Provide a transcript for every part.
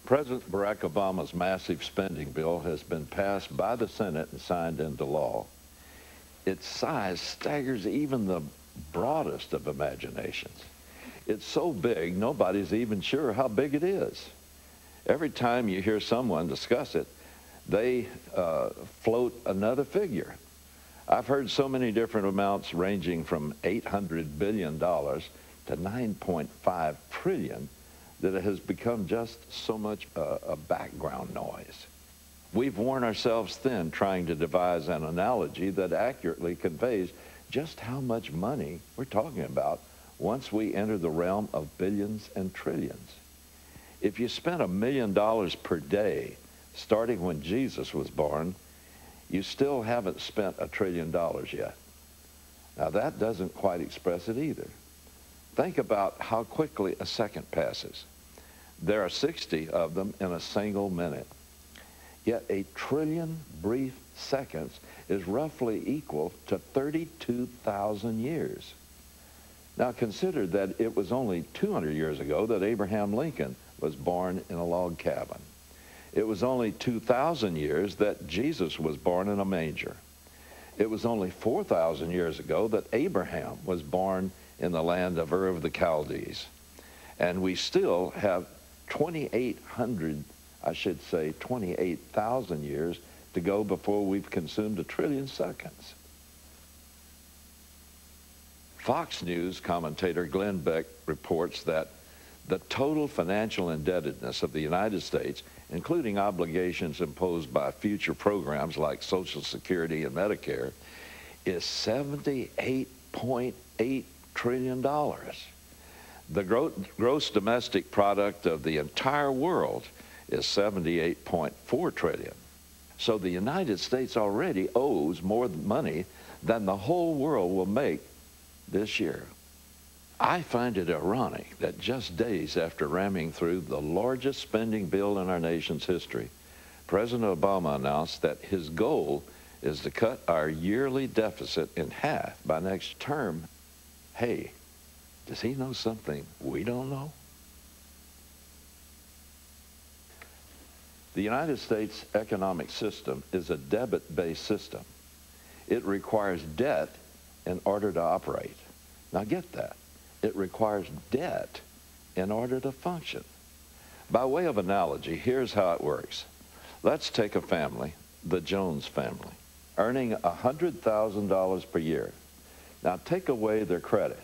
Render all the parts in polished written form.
President Barack Obama's massive spending bill has been passed by the Senate and signed into law. Its size staggers even the broadest of imaginations. It's so big, nobody's even sure how big it is. Every time you hear someone discuss it, they float another figure. I've heard so many different amounts ranging from $800 billion to $9.5 trillion that it has become just so much a background noise. We've worn ourselves thin trying to devise an analogy that accurately conveys just how much money we're talking about once we enter the realm of billions and trillions. If you spent $1 million per day starting when Jesus was born, you still haven't spent $1 trillion yet. Now that doesn't quite express it either. Think about how quickly a second passes. There are 60 of them in a single minute. Yet 1 trillion brief seconds is roughly equal to 32,000 years. Now consider that it was only 200 years ago that Abraham Lincoln was born in a log cabin. It was only 2,000 years that Jesus was born in a manger. It was only 4,000 years ago that Abraham was born in the land of Ur of the Chaldees. And we still have 28,000 years to go before we've consumed 1 trillion seconds. Fox News commentator Glenn Beck reports that the total financial indebtedness of the United States, including obligations imposed by future programs like Social Security and Medicare, is $78.8 trillion. The gross domestic product of the entire world is $78.4 trillion. So the United States already owes more money than the whole world will make this year. I find it ironic that just days after ramming through the largest spending bill in our nation's history, President Obama announced that his goal is to cut our yearly deficit in half by next term. Hey, does he know something we don't know? The United States economic system is a debit-based system. It requires debt in order to operate. Now get that. It requires debt in order to function. By way of analogy, here's how it works. Let's take a family, the Jones family, earning $100,000 per year. Now take away their credit.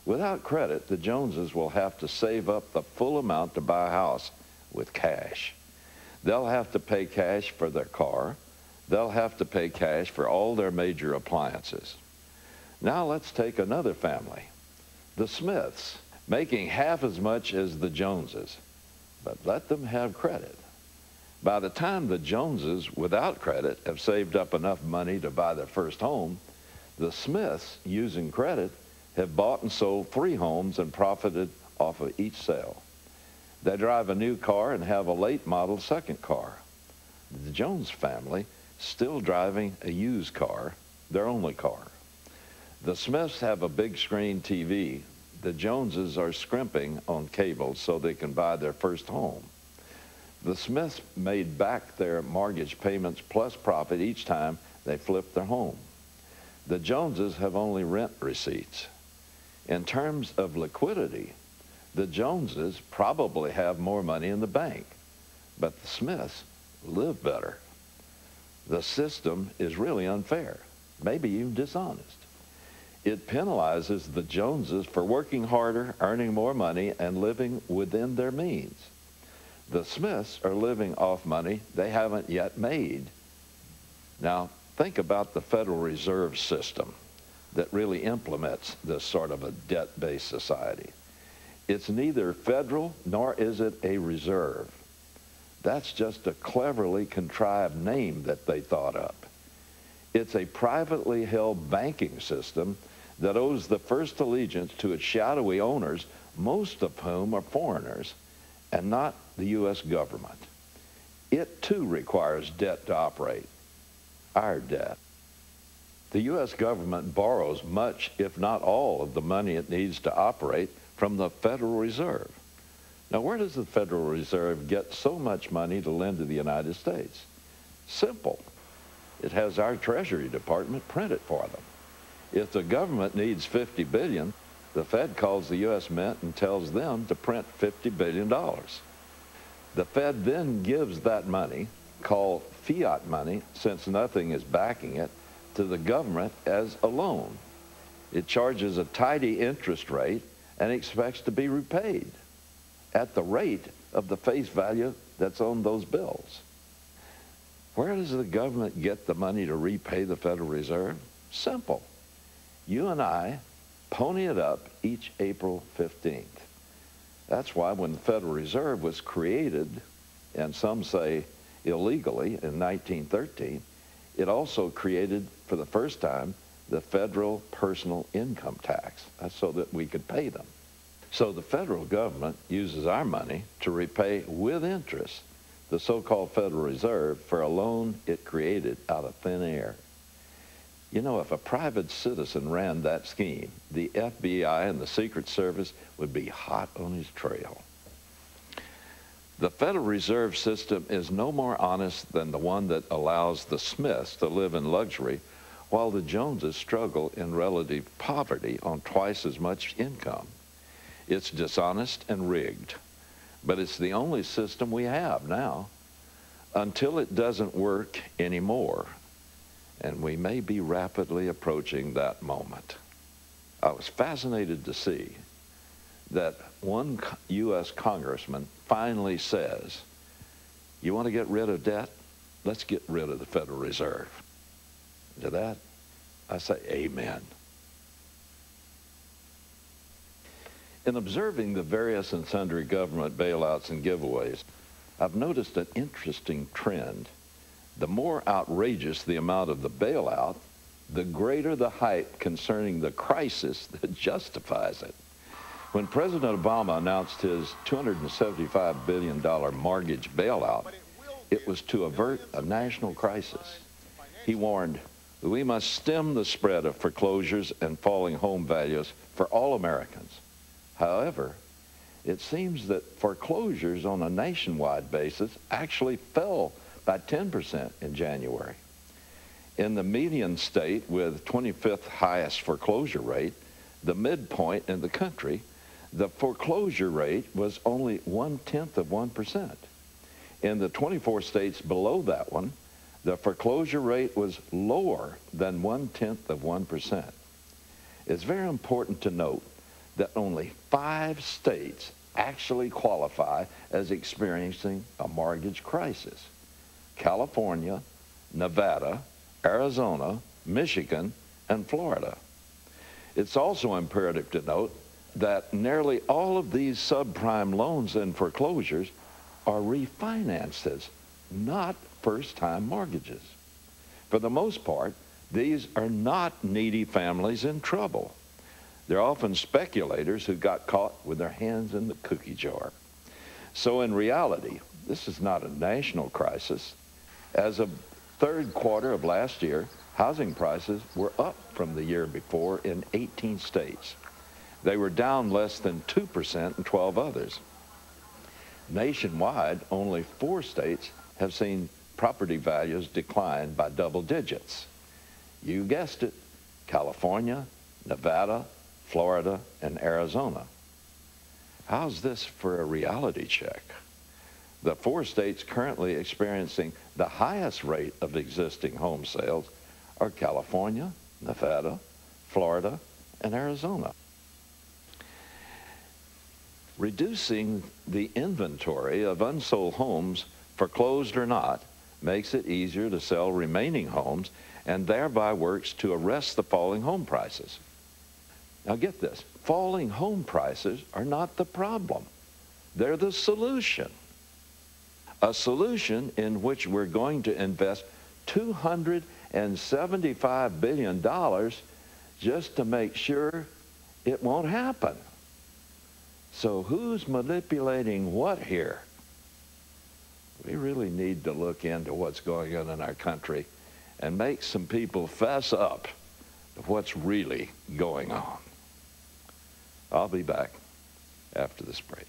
Without credit, the Joneses will have to save up the full amount to buy a house with cash. They'll have to pay cash for their car. They'll have to pay cash for all their major appliances. Now let's take another family, the Smiths, making half as much as the Joneses, but let them have credit. By the time the Joneses, without credit, have saved up enough money to buy their first home, the Smiths, using credit, have bought and sold 3 homes and profited off of each sale. They drive a new car and have a late model second car. The Jones family still driving a used car, their only car. The Smiths have a big screen TV. The Joneses are scrimping on cable so they can buy their first home. The Smiths made back their mortgage payments plus profit each time they flipped their home. The Joneses have only rent receipts. In terms of liquidity, the Joneses probably have more money in the bank, but the Smiths live better. The system is really unfair, maybe even dishonest. It penalizes the Joneses for working harder, earning more money, and living within their means. The Smiths are living off money they haven't yet made. Now, think about the Federal Reserve System that really implements this sort of a debt-based society. It's neither federal nor is it a reserve. That's just a cleverly contrived name that they thought up. It's a privately held banking system that owes the first allegiance to its shadowy owners, most of whom are foreigners, and not the U.S. government. It too requires debt to operate, our debt. The U.S. government borrows much, if not all, of the money it needs to operate from the Federal Reserve. Now, where does the Federal Reserve get so much money to lend to the United States? Simple. It has our Treasury Department print it for them. If the government needs $50 billion, the Fed calls the U.S. Mint and tells them to print $50 billion. The Fed then gives that money, called fiat money, since nothing is backing it, to the government as a loan. It charges a tidy interest rate and expects to be repaid at the rate of the face value that's on those bills. Where does the government get the money to repay the Federal Reserve? Simple. You and I pony it up each April 15th. That's why when the Federal Reserve was created, and some say illegally, in 1913, it also created for the first time the federal personal income tax. That's so that we could pay them. So the federal government uses our money to repay with interest the so-called Federal Reserve for a loan it created out of thin air. You know, if a private citizen ran that scheme, the FBI and the Secret Service would be hot on his trail. The Federal Reserve System is no more honest than the one that allows the Smiths to live in luxury while the Joneses struggle in relative poverty on twice as much income. It's dishonest and rigged, but it's the only system we have now until it doesn't work anymore. And we may be rapidly approaching that moment. I was fascinated to see that one U.S. congressman finally says, you want to get rid of debt? Let's get rid of the Federal Reserve. To that, I say amen. In observing the various and sundry government bailouts and giveaways, I've noticed an interesting trend. The more outrageous the amount of the bailout, the greater the hype concerning the crisis that justifies it. When President Obama announced his $275 billion mortgage bailout, it was to avert a national crisis. He warned, we must stem the spread of foreclosures and falling home values for all Americans. However, it seems that foreclosures on a nationwide basis actually fell by 10% in January. In the median state with 25th highest foreclosure rate, the midpoint in the country, the foreclosure rate was only 0.1%. In the 24 states below that one, the foreclosure rate was lower than 0.1%. It's very important to note that only 5 states actually qualify as experiencing a mortgage crisis: California, Nevada, Arizona, Michigan, and Florida. It's also imperative to note that nearly all of these subprime loans and foreclosures are refinances, not first-time mortgages. For the most part, these are not needy families in trouble. They're often speculators who got caught with their hands in the cookie jar. So in reality, this is not a national crisis. As of third quarter of last year, housing prices were up from the year before in 18 states. They were down less than 2% in 12 others. Nationwide, only 4 states have seen property values decline by double digits. You guessed it: California, Nevada, Florida, and Arizona. How's this for a reality check? The 4 states currently experiencing the highest rate of existing home sales are California, Nevada, Florida, and Arizona. Reducing the inventory of unsold homes, foreclosed or not, makes it easier to sell remaining homes and thereby works to arrest the falling home prices. Now get this, falling home prices are not the problem. They're the solution. A solution in which we're going to invest $275 billion just to make sure it won't happen. So who's manipulating what here? We really need to look into what's going on in our country and make some people fess up to what's really going on. I'll be back after this break.